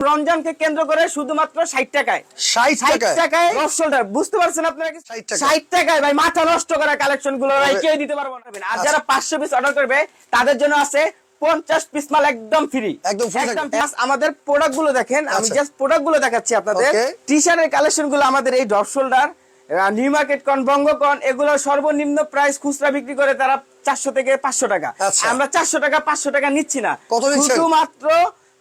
রমজানকে কেন্দ্র করে শুধুমাত্র 60 টাকায় 60 টাকায় রসলটা বুঝতে পারছেন আপনারা কি 60 টাকায় ভাই মাথা নষ্ট করা কালেকশন গুলো ভাই কেউ দিতে পারবো না। আর যারা 500 পিস অর্ডার করবে তাদের জন্য আছে 50 পিস মাল একদম ফ্রি একদম আমাদের প্রোডাক্ট গুলো দেখেন আমি জাস্ট প্রোডাক্ট গুলো দেখাচ্ছি আপনাদের টি শার্টের কালেকশন গুলো আমাদের এই ড্রপ শোল্ডার নিউ মার্কেট কন বঙ্গকন এগুলো সর্বনিম্ন প্রাইস খুচরা বিক্রি করে তারা 400 থেকে 500 টাকা আমরা 400 টাকা 500 টাকা নিচ্ছি না শুধুমাত্র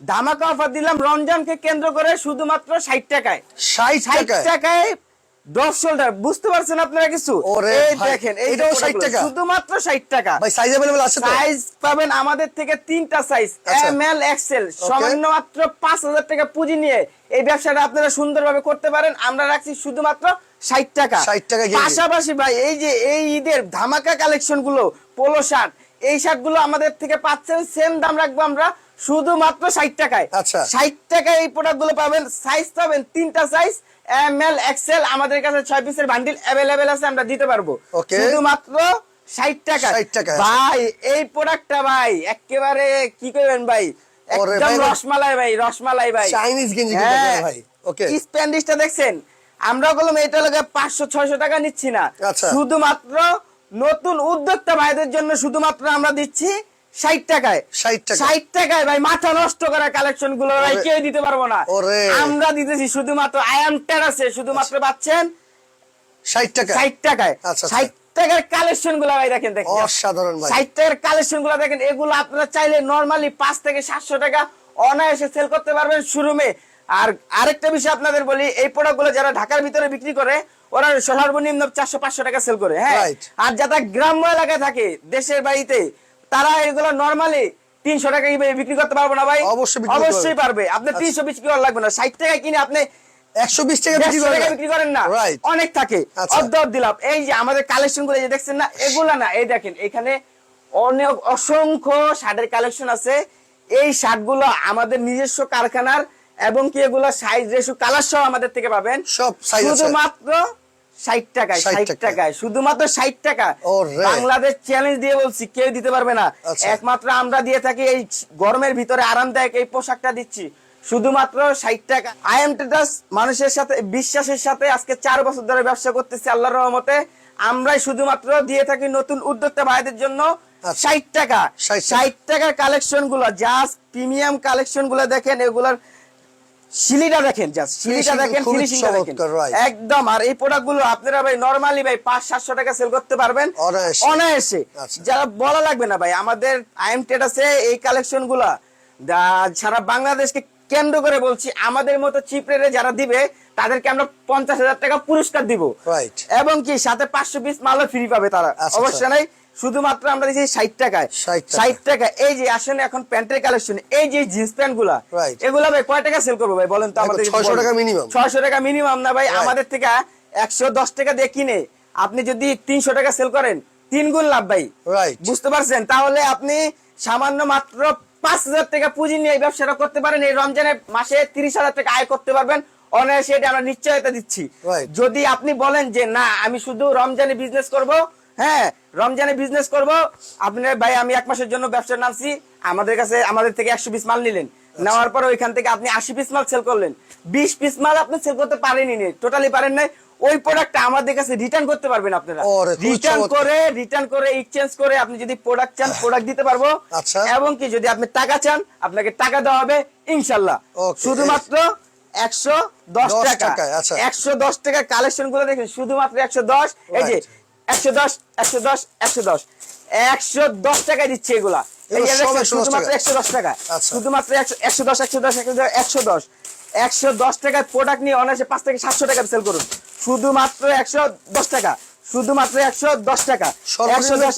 ধামাকা অফার দিলাম রমজানকে কেন্দ্র করে শুধুমাত্র 60 টাকায় 60 টাকায় ড্রপ শোল্ডার বুঝতে পারছেন আপনারা কিছু এই দেখেন এইটাও 60 টাকা শুধুমাত্র 60 টাকা ভাই সাইজ अवेलेबल আছে তো সাইজ পাবেন আমাদের থেকে তিনটা সাইজ এম এল এক্সেল সামান্য মাত্র 5000 টাকা পুঁজি নিয়ে এই ব্যবসাটা আপনারা সুন্দরভাবে করতে পারেন আমরা রাখছি শুধুমাত্র 60 টাকা পাশাপাশি ভাই এই যে এই ঈদের ধামাকা কালেকশন গুলো পোলো শার্ট এই শার্ট গুলো আমাদের থেকে পাচ্ছেন সেম দাম রাখবো আমরা শুধুমাত্র 60 টাকায় 60 টাকায় এই প্রোডাক্ট গুলো পাবেন সাইজ পাবেন তিনটা সাইজ এম এল এক্সেল আমাদের কাছে 6 পিসের বান্ডিল अवेलेबल আছে আমরা দিতে পারবো শুধুমাত্র 60 টাকা ভাই এই প্রোডাক্টটা ভাই একেবারে কি কইবেন ভাই একদম রসমালাই ভাই চাইনিজ গেঞ্জি ভাই ওকে স্প্যান্ডিশটা দেখছেন আমরা বললাম এটা লাগে 500 600 টাকা নিচ্ছি না শুধুমাত্র নতুন উদ্যোক্তা ভাইদের জন্য শুধুমাত্র আমরা দিচ্ছি 60 টাকায় 60 টাকায় ভাই মাথা নষ্ট করা কালেকশন গুলো ভাই কেউ দিতে পারবো না আমরা দিতেছি শুধুমাত্র আয়াম টেরাসে শুধুমাত্র পাচ্ছেন 60 টাকায় 60 টাকার কালেকশন গুলো ভাই দেখেন অসাধারণ ভাই 60 টাকার কালেকশন গুলো দেখেন এগুলো আপনারা চাইলে নরমালি 5 থেকে 700 টাকা অনায়াসে সেল করতে পারবেন শোরুমে। আর আরেকটা বিষয় আপনাদের বলি এই প্রোডাক্ট গুলো যারা ঢাকার ভিতরে বিক্রি করে ওরা সর্বনিম্ন 400-500 টাকা সেল করে হ্যাঁ আর যারা গ্রাম্য এলাকায় থাকে দেশের বাড়িতে তারা এগুলো নরমালি 300 টাকা বিক্রি করতে পারবো না ভাই অবশ্যই পারবে আপনি 300 বিক্রি করা লাগবে না 60 টাকা কিনে আপনি 120 টাকা বিক্রি করেন না অনেক থাকে অর্ধেক দিলাম এই যে আমাদের কালেকশন গুলো যে দেখছেন না এগুলা না এই দেখেন এখানে অনেক অসংখ্য শার্টের কালেকশন আছে এই শার্ট গুলো আমাদের নিজস্ব কারখানার এবং কি এগুলো সাইজ রেশিও কালার সহ আমাদের থেকে পাবেন সব সাইজ শুধুমাত্র 60 টাকায় শুধুমাত্র 60 টাকা বাংলাদেশ চ্যালেঞ্জ দিয়ে বলছি কেউ দিতে পারবে না একমাত্র আমরা দিয়ে থাকি এই গরমের ভিতরে আরামদায়ক এই পোশাকটা দিচ্ছি শুধুমাত্র 60 টাকা আই এম ট্রেডার্স মানুষের সাথে বিশ্বাসের সাথে আজকে 4 বছর ধরে ব্যবসা করতেছি আল্লাহর রহমতে আমরাই শুধুমাত্র দিয়ে থাকি নতুন উদ্যোক্তা ভাইদের জন্য 60 টাকা 60 টাকার কালেকশন গুলো জাস্ট প্রিমিয়াম কালেকশন গুলো দেখেন এগুলার শিলিটা দেখেন জাস্ট শিলিটা দেখেন ফিনিশিংটা দেখেন একদম আর এই প্রোডাক্ট গুলো আপনারা ভাই নরমালি ভাই 500-700 টাকা সেল করতে পারবেন অনায়াসে যারা বলা লাগবে না ভাই আমাদের আইএম ট্রেডার্সে এই কালেকশন গুলা সারা বাংলাদেশকে কেন্দ্র করে বলছি আমাদের মতো চিপ রেটে যারা দিবে তাদেরকে আমরা 50,000 টাকা পুরস্কার দিব এবং কি সাথে 500 পিস মালও ফ্রি পাবে তারা অবশ্যই নাই শুধুমাত্র আমরা দিচ্ছি 60 টাকায় 60 টাকা এই যে আসেন এখন প্যান্টের কালেকশন এই যে জিন্স প্যান্ট গুলা এগুলা ভাই কয় টাকা সেল করবো ভাই বলেন তো আমাদের 600 টাকা মিনিমাম 600 টাকা মিনিমাম না ভাই আমাদের থেকে 110 টাকা দিয়ে কিনে আপনি যদি 300 টাকা সেল করেন 3 গুণ লাভ ভাই বুঝতে পারছেন তাহলে আপনি সামান্য মাত্র 5,000 টাকা পুঁজি নিয়ে এই ব্যবসাটা করতে পারেন এই রমজানের মাসে 30,000 টাকা আয় করতে পারবেন অনায়াসে এটা আমরা নিশ্চয়তা দিচ্ছি যদি আপনি বলেন যে না আমি শুধু রমজানে বিজনেস করব হ্যাঁ রমজানে বিজনেস করব আপনি ভাই আমি 1 মাসের জন্য ব্যবসা নামছি আমাদের থেকে 100 পিস মাল নিলেন নেওয়ার পর ওইখান থেকে আপনি 80 পিস মাল সেল করলেন 20 পিস মাল আপনি সেল করতে পারেননি টোটালি পারেন নাই ওই প্রোডাক্টটা আমাদের কাছে রিটার্ন করতে পারবেন আপনারা রিটার্ন করে এক্সচেঞ্জ করে আপনি যদি প্রোডাক্ট চান প্রোডাক্ট দিতে পারবো এবং কি যদি আপনি টাকা চান আপনাকে টাকা দেওয়া হবে ইনশাআল্লাহ শুধুমাত্র 110 টাকা 110 টাকা কালেকশন গুলো দেখেন শুধুমাত্র 110 এই যে 110 টাকায় দিচ্ছে এগুলা শুধুমাত্র 110 টাকা শুধুমাত্র 110 টাকায় প্রোডাক্ট নিয়ে অনায়াসে 5 থেকে 700 টাকা সেল করুন শুধুমাত্র 110 টাকা শুধুমাত্র 110 টাকা 110